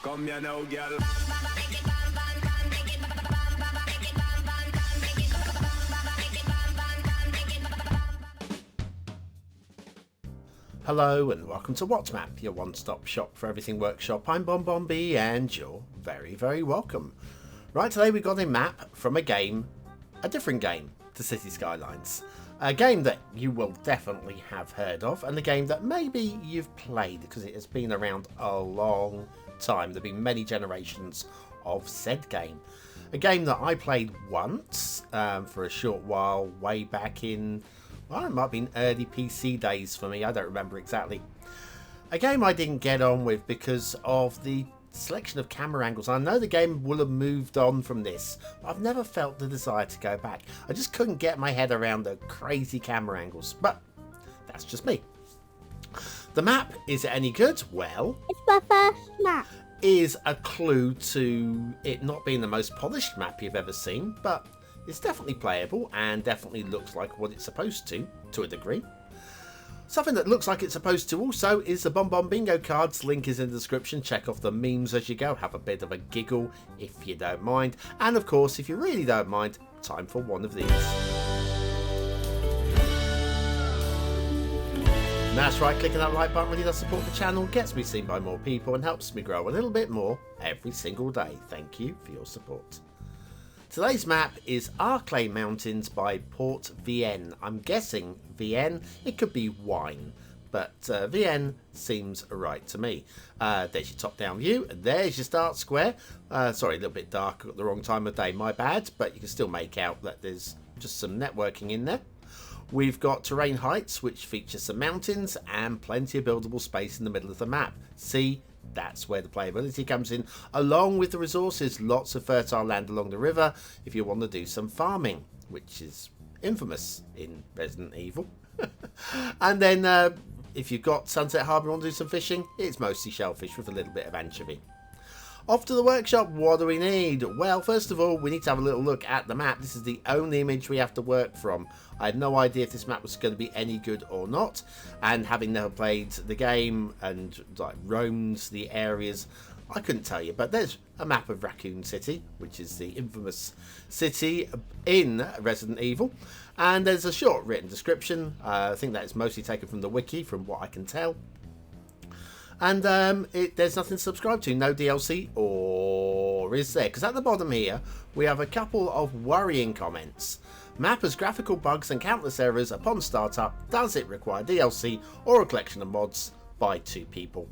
Come here now, girl. Hello and welcome to WhatsMap, your one-stop shop for everything workshop. I'm BonBonB and you're very, very welcome. Right, today we got a map from a game, a different game to Cities Skylines. A game that you will definitely have heard of, and a game that maybe you've played because it has been around a long time. There have been many generations of said game. A game that I played once for a short while way back in, well, it might have been early PC days for me, I don't remember exactly. A game I didn't get on with because of the selection of camera angles. I know the game will have moved on from this, but I've never felt the desire to go back. I just couldn't get my head around the crazy camera angles, but that's just me. The map, is it any good? Well, it's my first map. Is a clue to it not being the most polished map you've ever seen, but it's definitely playable and definitely looks like what it's supposed to a degree. Something that looks like it's supposed to also is the BonBonBingo cards. Link is in the description. Check off the memes as you go. Have a bit of a giggle if you don't mind. And of course, if you really don't mind, time for one of these. That's right, clicking that like button really does support the channel, gets me seen by more people and helps me grow a little bit more every single day. Thank you for your support. Today's map is Arklay Mountains by PortWein. I'm guessing Vienne, it could be wine, but Vienne seems right to me. There's your top down view, and there's your start square. Sorry, a little bit dark at the wrong time of day, my bad, but you can still make out that there's just some networking in there. We've got terrain heights, which feature some mountains and plenty of buildable space in the middle of the map. See, that's where the playability comes in, along with the resources. Lots of fertile land along the river if you want to do some farming, which is infamous in Resident Evil. And then if you've got Sunset Harbour and want to do some fishing, it's mostly shellfish with a little bit of anchovy. Off to the workshop. What do we need? Well, first of all, we need to have a little look at the map. This is the only image we have to work from. I had no idea if this map was going to be any good or not, and having never played the game and like roamed the areas, I couldn't tell you. But there's a map of Raccoon City, which is the infamous city in Resident Evil, and there's a short written description. I think that is mostly taken from the wiki, from what I can tell. And there's nothing to subscribe to, no DLC, or is there? Because at the bottom here, we have a couple of worrying comments. Map has graphical bugs and countless errors upon startup. Does it require DLC or a collection of mods by 2 people?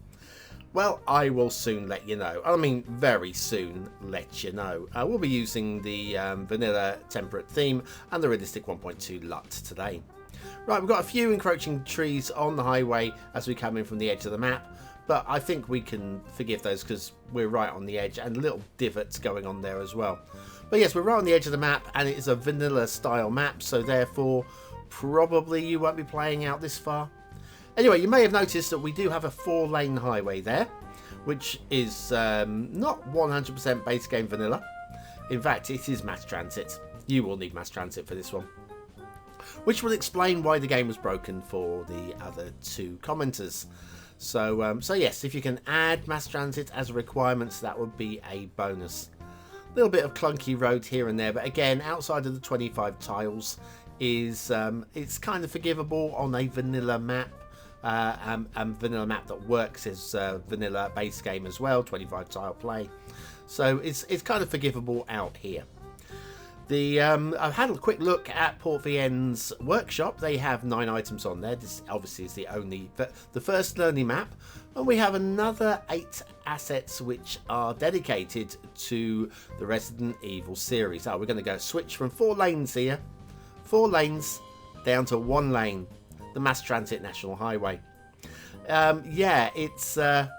Well, I will soon let you know. I mean, very soon let you know. We'll be using the vanilla temperate theme and the realistic 1.2 LUT today. Right, we've got a few encroaching trees on the highway as we come in from the edge of the map, but I think we can forgive those because we're right on the edge, and little divots going on there as well. But yes, we're right on the edge of the map, and it is a vanilla style map, so therefore probably you won't be playing out this far. Anyway, you may have noticed that we do have a 4-lane highway there, which is not 100% base game vanilla. In fact, it is mass transit. You will need mass transit for this one, which will explain why the game was broken for the other 2 commenters. So yes, if you can add mass transit as a requirement, that would be a bonus. A little bit of clunky road here and there, but again, outside of the 25 tiles, is it's kind of forgivable on a vanilla map, and vanilla map that works as vanilla base game as well, 25 tile play. So it's kind of forgivable out here. I've had a quick look at PortWein's workshop. They have 9 items on there. This obviously is the first learning map, and we have another 8 assets which are dedicated to the Resident Evil series. We're going to go switch from 4 lanes here, 4 lanes down to 1 lane, the Mass Transit National Highway. Yeah, it's a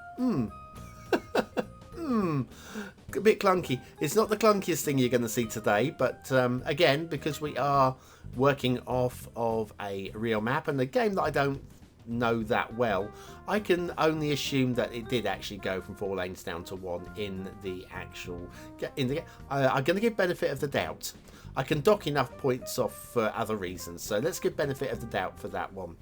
bit clunky. It's not the clunkiest thing you're going to see today, but again, because we are working off of a real map and a game that I don't know that well, I can only assume that it did actually go from 4 lanes down to 1 in the actual I'm going to give benefit of the doubt. I can dock enough points off for other reasons, so let's give benefit of the doubt for that one.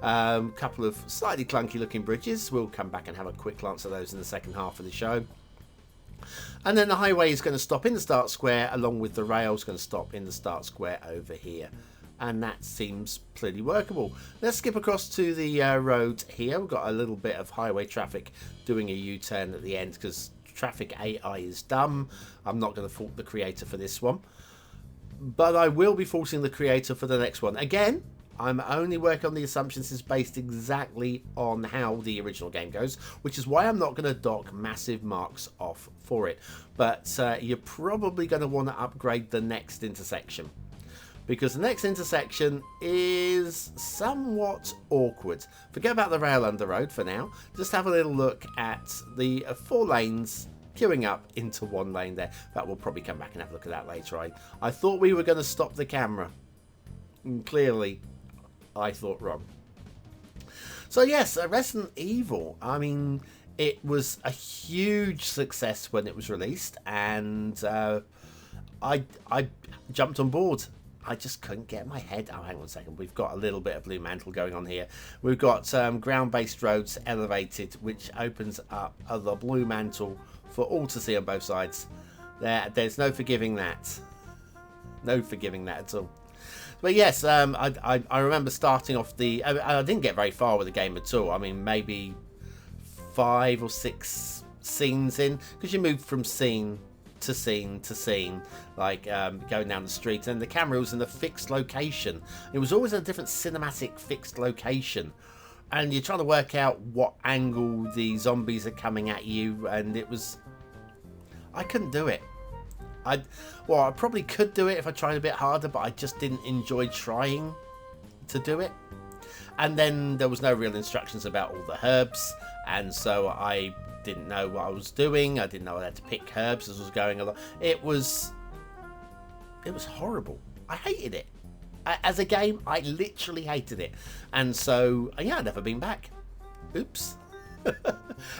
Couple of slightly clunky looking bridges. We'll come back and have a quick glance at those in the second half of the show. And then the highway is going to stop in the start square, along with the rails going to stop in the start square over here. And that seems pretty workable. Let's skip across to the road here. We've got a little bit of highway traffic doing a U-turn at the end because traffic AI is dumb. I'm not going to fault the creator for this one. But I will be faulting the creator for the next one. Again, I'm only working on the assumptions is based exactly on how the original game goes, which is why I'm not going to dock massive marks off for it. But you're probably going to want to upgrade the next intersection, because the next intersection is somewhat awkward. Forget about the rail under road for now. Just have a little look at the 4 lanes queuing up into 1 lane there. That will probably come back and have a look at that later. I thought we were going to stop the camera. And clearly, I thought wrong. So yes, Resident Evil. I mean, it was a huge success when it was released, and I jumped on board. I just couldn't get my head. Oh, hang on a second. We've got a little bit of Blue Mantle going on here. We've got ground-based roads elevated, which opens up the Blue Mantle for all to see on both sides. There's no forgiving that. No forgiving that at all. But yes, I remember starting off I didn't get very far with the game at all. I mean, maybe 5 or 6 scenes in, because you move from scene to scene to scene, like going down the street, and the camera was in a fixed location. It was always in a different cinematic fixed location, and you're trying to work out what angle the zombies are coming at you, and I couldn't do it. I probably could do it if I tried a bit harder, but I just didn't enjoy trying to do it. And then there was no real instructions about all the herbs, and so I didn't know what I was doing. I didn't know I had to pick herbs as I was going along. It was horrible. I hated it. As a game, I literally hated it. And so, yeah, I've never been back. Oops.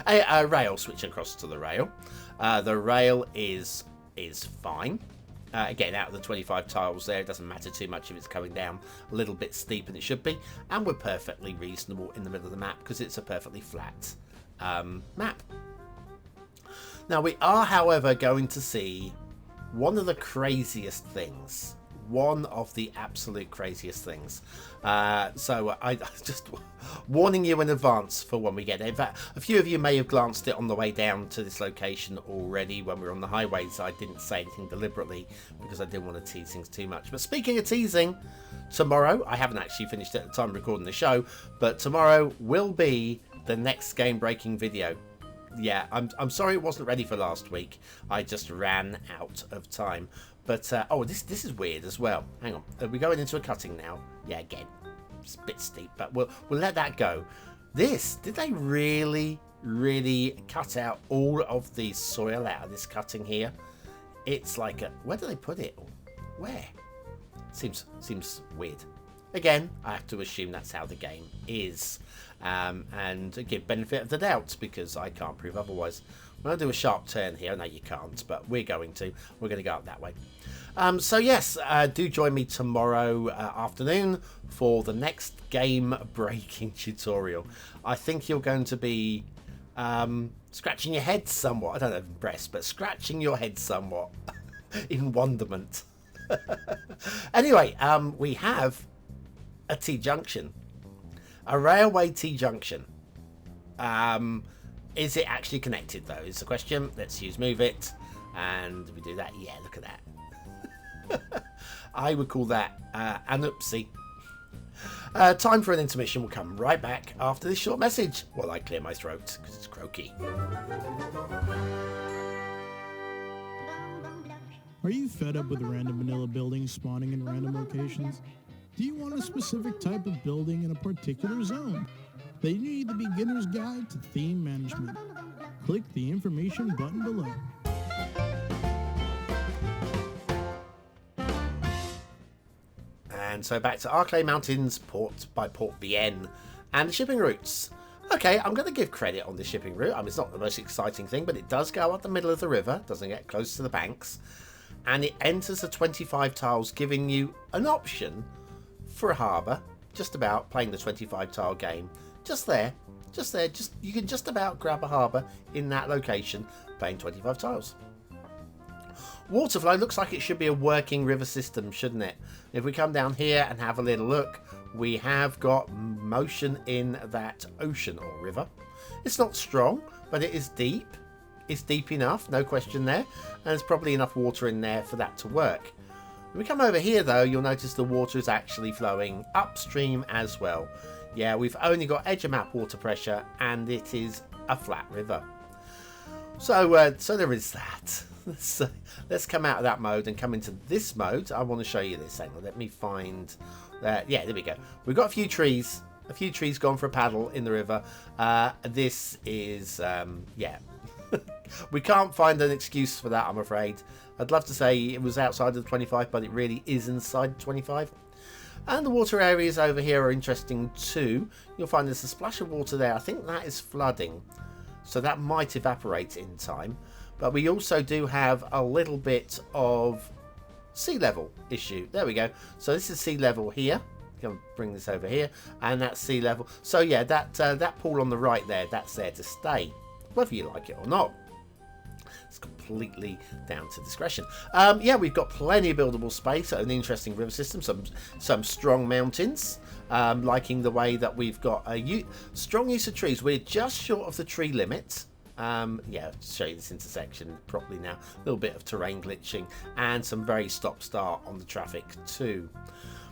A rail, switching across to the rail. The rail is fine. Getting out of the 25 tiles there, it doesn't matter too much if it's coming down a little bit steep, and it should be. And we're perfectly reasonable in the middle of the map because it's a perfectly flat map. Now we are, however, going to see one of the craziest things. One of the absolute craziest things. So I just warning you in advance for when we get there. In fact, a few of you may have glanced it on the way down to this location already when we were on the highway, so I didn't say anything deliberately because I didn't want to tease things too much. But speaking of teasing, tomorrow, I haven't actually finished it at the time of recording the show, but tomorrow will be the next game-breaking video. Yeah, I'm sorry it wasn't ready for last week. I just ran out of time. But, oh, this is weird as well. Hang on. Are we going into a cutting now? Yeah, again. It's a bit steep, but we'll let that go. Did they really, really cut out all of the soil out of this cutting here? It's like where do they put it? Where? Seems weird. Again, I have to assume that's how the game is. And give benefit of the doubt, because I can't prove otherwise. When I do a sharp turn here, I know you can't, but we're going to go up that way. So yes, do join me tomorrow afternoon for the next game-breaking tutorial. I think you're going to be scratching your head somewhat. I don't know if impressed, but scratching your head somewhat in wonderment. Anyway, we have a T-junction. A railway T-junction. Is it actually connected, though, is the question. Let's use Move It. And we do that. Yeah, look at that. I would call that an oopsie. Time for an intermission. We'll come right back after this short message while I clear my throat, because it's croaky. Are you fed up with random vanilla buildings spawning in random locations? Do you want a specific type of building in a particular zone? Then you need the beginner's guide to theme management. Click the information button below. And so back to Arklay Mountains, by PortWein, and the shipping routes. Okay, I'm going to give credit on the shipping route. I mean, it's not the most exciting thing, but it does go up the middle of the river, doesn't get close to the banks, and it enters the 25 tiles, giving you an option for a harbour, just about playing the 25 tile game. Just there, Just there, you can just about grab a harbour in that location, paying 25 tiles. Waterflow looks like it should be a working river system, shouldn't it? If we come down here and have a little look, we have got motion in that ocean or river. It's not strong, but it is deep. It's deep enough, no question there. And there's probably enough water in there for that to work. When we come over here, though, you'll notice the water is actually flowing upstream as well. Yeah, we've only got edge of map water pressure, and it is a flat river. So there is that. Let's come out of that mode and come into this mode. I want to show you this. Hang on, let me find that. Yeah, there we go. We've got a few trees gone for a paddle in the river. This is yeah. We can't find an excuse for that, I'm afraid. I'd love to say it was outside of the 25, but it really is inside 25. And the water areas over here are interesting too. You'll find there's a splash of water there. I think that is flooding, so that might evaporate in time. But we also do have a little bit of sea level issue. There we go. So this is sea level here. Going to bring this over here, and that's sea level. So yeah, that pool on the right there, that's there to stay, whether you like it or not. It's completely down to discretion. Yeah, we've got plenty of buildable space, an interesting river system, some strong mountains. Liking the way that we've got a strong use of trees. We're just short of the tree limit. Yeah, show you this intersection properly now. A little bit of terrain glitching and some very stop-start on the traffic too.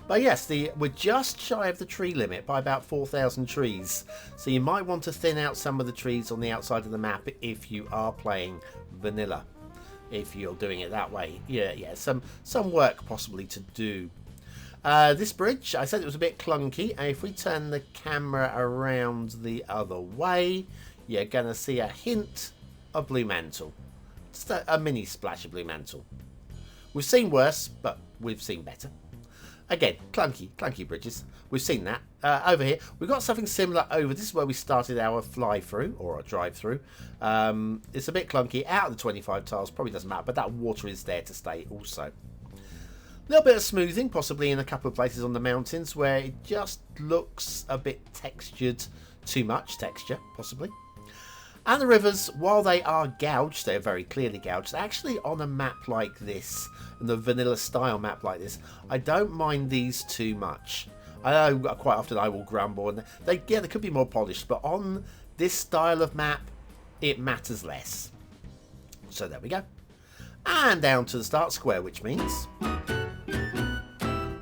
But yes, we're just shy of the tree limit by about 4,000 trees. So you might want to thin out some of the trees on the outside of the map if you are playing vanilla. If you're doing it that way. Yeah, some work possibly to do. This bridge, I said it was a bit clunky. And if we turn the camera around the other way, you're going to see a hint of blue mantle. Just a mini splash of blue mantle. We've seen worse, but we've seen better. Again, clunky bridges. We've seen that. Over here, we've got something similar over. This is where we started our fly-through, or our drive-through. It's a bit clunky. Out of the 25 tiles, probably doesn't matter, but that water is there to stay also. A little bit of smoothing, possibly in a couple of places on the mountains, where it just looks a bit textured. Too much texture, possibly. And the rivers, while they are gouged, they're very clearly gouged. Actually, on a map like this, in the vanilla style map like this, I don't mind these too much. I know quite often I will grumble, and they could be more polished, but on this style of map, it matters less. So there we go. And down to the start square, which means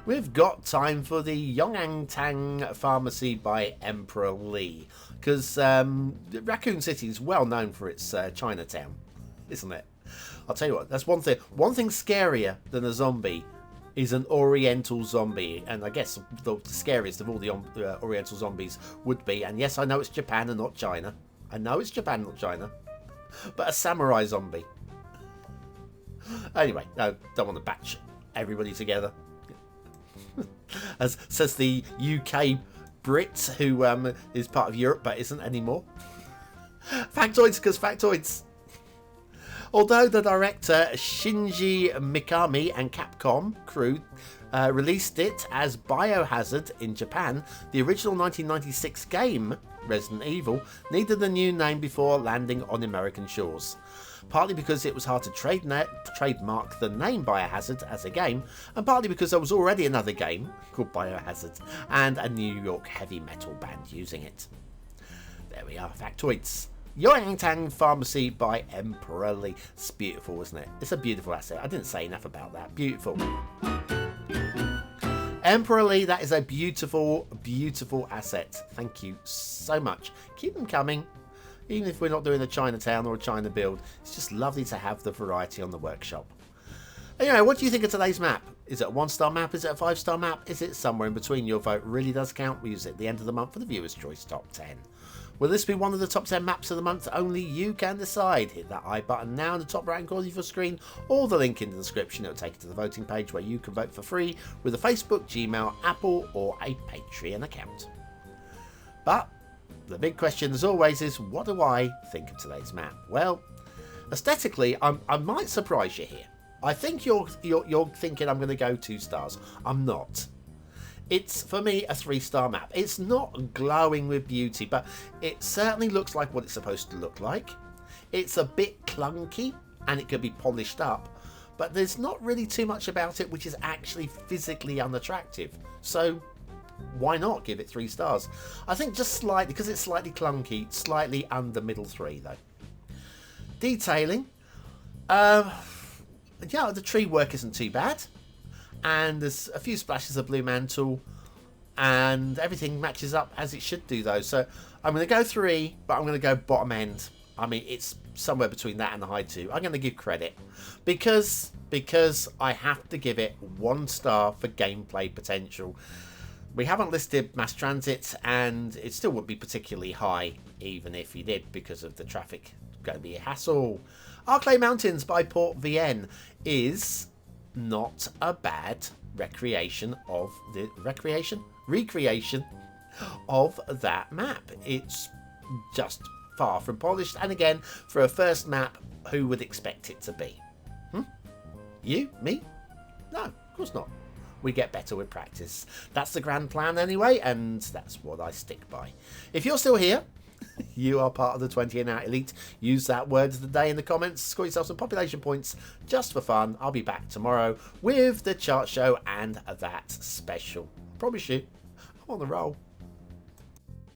we've got time for the Yongantang Pharmacy by Emperor Lee. Because Raccoon City is well known for its Chinatown, isn't it? I'll tell you what, that's one thing. One thing scarier than a zombie is an Oriental zombie. And I guess the scariest of all the Oriental zombies would be, and yes, I know it's Japan and not China. I know it's Japan and not China. But a samurai zombie. Anyway, no, don't want to batch everybody together. As says the UK Brit, who is part of Europe but isn't anymore. Factoids, because factoids. Although the director Shinji Mikami and Capcom crew released it as Biohazard in Japan, the original 1996 game, Resident Evil, needed a new name before landing on American shores. Partly because it was hard to trademark the name Biohazard as a game, and partly because there was already another game called Biohazard, and a New York heavy metal band using it. There we are, factoids. Yongantang Pharmacy by Emperor Lee. It's beautiful, isn't it? It's a beautiful asset. I didn't say enough about that. Beautiful. Emperor Lee, that is a beautiful, beautiful asset. Thank you so much. Keep them coming. Even if we're not doing a Chinatown or a China build, it's just lovely to have the variety on the workshop. Anyway, what do you think of today's map? Is it a 1-star map? Is it a 5-star map? Is it somewhere in between? Your vote really does count. We use it at the end of the month for the Viewer's Choice Top 10. Will this be one of the top 10 maps of the month? Only you can decide. Hit that I button now in the top right hand corner of your screen, or the link in the description. It'll take you to the voting page where you can vote for free with a Facebook, Gmail, Apple, or a Patreon account. But the big question, as always, is what do I think of today's map? Well, aesthetically, I might surprise you here. I think you're thinking I'm going to go 2 stars. I'm not. It's, for me, a 3-star map. It's not glowing with beauty, but it certainly looks like what it's supposed to look like. It's a bit clunky, and it could be polished up, but there's not really too much about it which is actually physically unattractive. So why not give it 3 stars? I think just slightly, because it's slightly clunky, slightly under middle 3 though. Detailing. Yeah, the tree work isn't too bad. And there's a few splashes of blue mantle. And everything matches up as it should do though. So I'm going to go 3, but I'm going to go bottom end. I mean, it's somewhere between that and the high 2. I'm going to give credit. Because I have to give it 1 star for gameplay potential. We haven't listed mass transit, and it still wouldn't be particularly high, even if you did, because of the traffic. Going to be a hassle. Arklay Mountains by PortWein is not a bad recreation of that map. It's just far from polished, and again, for a first map, who would expect it to be? You? Me? No, of course not. We get better with practice. That's the grand plan anyway, and that's what I stick by. If you're still here, you are part of the 20 and out elite. Use that word of the day in the comments. Score yourself some population points just for fun. I'll be back tomorrow with the chart show and that special. Promise you, I'm on the roll.